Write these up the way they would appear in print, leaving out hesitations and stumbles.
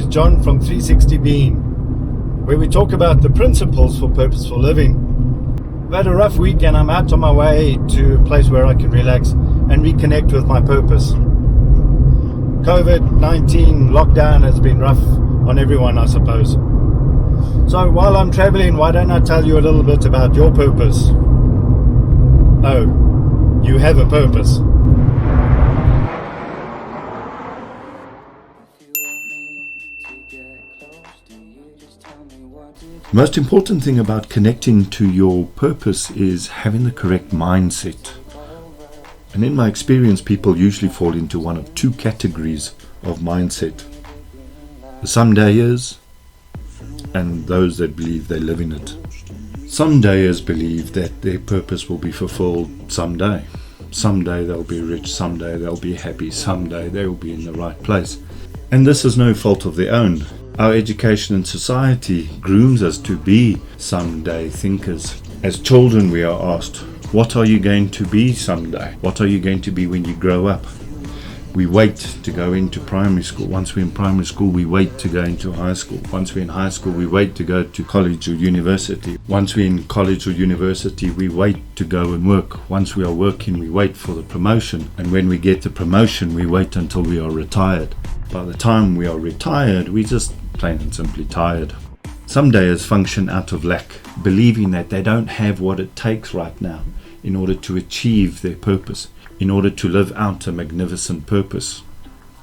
John from 360 Being, where we talk about the principles for purposeful living. I've had a rough week and I'm out on my way to a place where I can relax and reconnect with my purpose. COVID-19 lockdown has been rough on everyone, I suppose. So while I'm traveling, why don't I tell you a little bit about your purpose? Oh, you have a purpose. The most important thing about connecting to your purpose is having the correct mindset. And in my experience, people usually fall into one of two categories of mindset. The somedayers and those that believe they live in it. Somedayers believe that their purpose will be fulfilled someday. Someday they'll be rich, someday they'll be happy, someday they will be in the right place. And this is no fault of their own. Our education and society grooms us to be someday thinkers. As children, we are asked, what are you going to be someday? What are you going to be when you grow up? We wait to go into primary school. Once we're in primary school, we wait to go into high school. Once we're in high school, we wait to go to college or university. Once we're in college or university, we wait to go and work. Once we are working, we wait for the promotion. And when we get the promotion, we wait until we are retired. By the time we are retired, we just plain and simply tired. Some days function out of lack, believing that they don't have what it takes right now in order to achieve their purpose, in order to live out a magnificent purpose.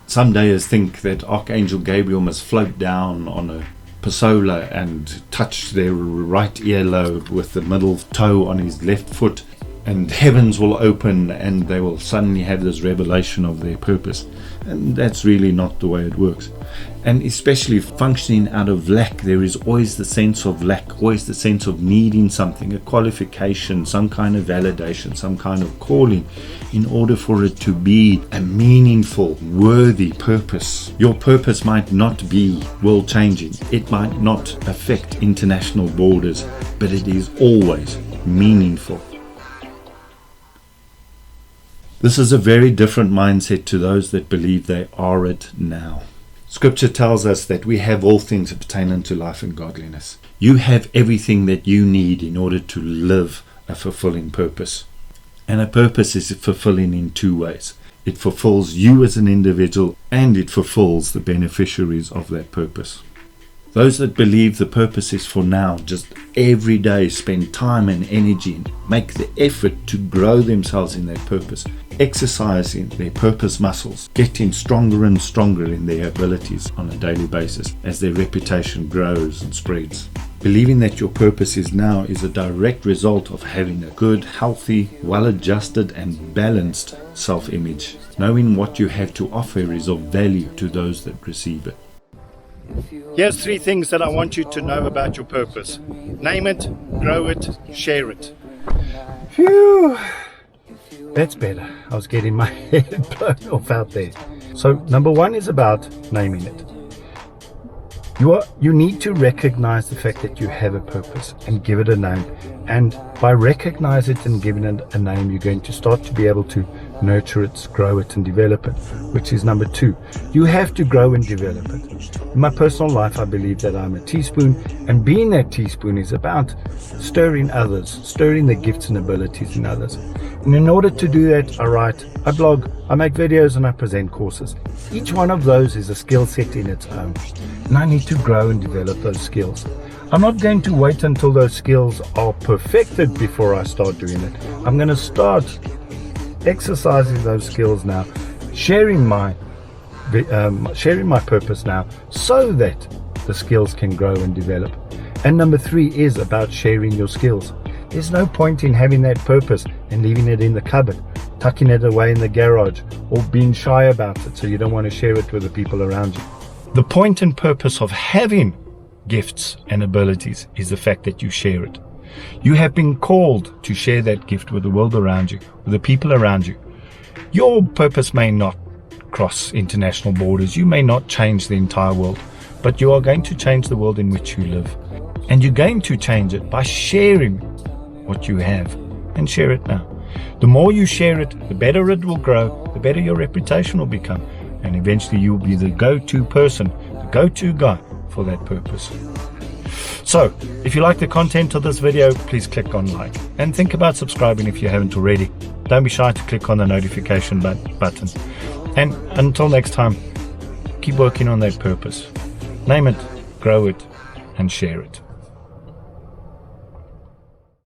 Some days think that Archangel Gabriel must float down on a persola and touch their right earlobe with the middle toe on his left foot, and heavens will open and they will suddenly have this revelation of their purpose. And that's really not the way it works. And especially functioning out of lack, there is always the sense of lack, always the sense of needing something, a qualification, some kind of validation, some kind of calling, in order for it to be a meaningful, worthy purpose. Your purpose might not be world changing, it might not affect international borders, but it is always meaningful. This is a very different mindset to those that believe they are it now. Scripture tells us that we have all things that pertain unto life and godliness. You have everything that you need in order to live a fulfilling purpose. And a purpose is fulfilling in two ways. It fulfills you as an individual, and it fulfills the beneficiaries of that purpose. Those that believe the purpose is for now, just every day spend time and energy and make the effort to grow themselves in their purpose, exercising their purpose muscles, getting stronger and stronger in their abilities on a daily basis as their reputation grows and spreads. Believing that your purpose is now is a direct result of having a good, healthy, well-adjusted and balanced self-image. Knowing what you have to offer is of value to those that receive it. Here's 3 things that I want you to know about your purpose. Name it, grow it, share it. Phew, that's better. I was getting my head blown off out there. So number 1 is about naming it. You need to recognize the fact that you have a purpose and give it a name. And by recognizing it and giving it a name, you're going to start to be able to nurture it, grow it and develop it, which is number 2. You have to grow and develop it. In my personal life, I believe that I'm a teaspoon, and being that teaspoon is about stirring others, stirring the gifts and abilities in others. And in order to do that, I write, I blog, I make videos and I present courses. Each one of those is a skill set in its own, and I need to grow and develop those skills. I'm not going to wait until those skills are perfected before I start doing it. I'm going to start exercising those skills now, sharing my purpose now, so that the skills can grow and develop. And number 3 is about sharing your skills. There's no point in having that purpose and leaving it in the cupboard, tucking it away in the garage, or being shy about it so you don't want to share it with the people around you. The point and purpose of having gifts and abilities is the fact that you share it. You have been called to share that gift with the world around you, with the people around you. Your purpose may not cross international borders, you may not change the entire world, but you are going to change the world in which you live. And you're going to change it by sharing what you have, and share it now. The more you share it, the better it will grow, the better your reputation will become, and eventually you'll be the go-to person, the go-to guy for that purpose. So, if you like the content of this video, please click on like. And think about subscribing if you haven't already. Don't be shy to click on the notification button. And until next time, keep working on that purpose. Name it, grow it, and share it.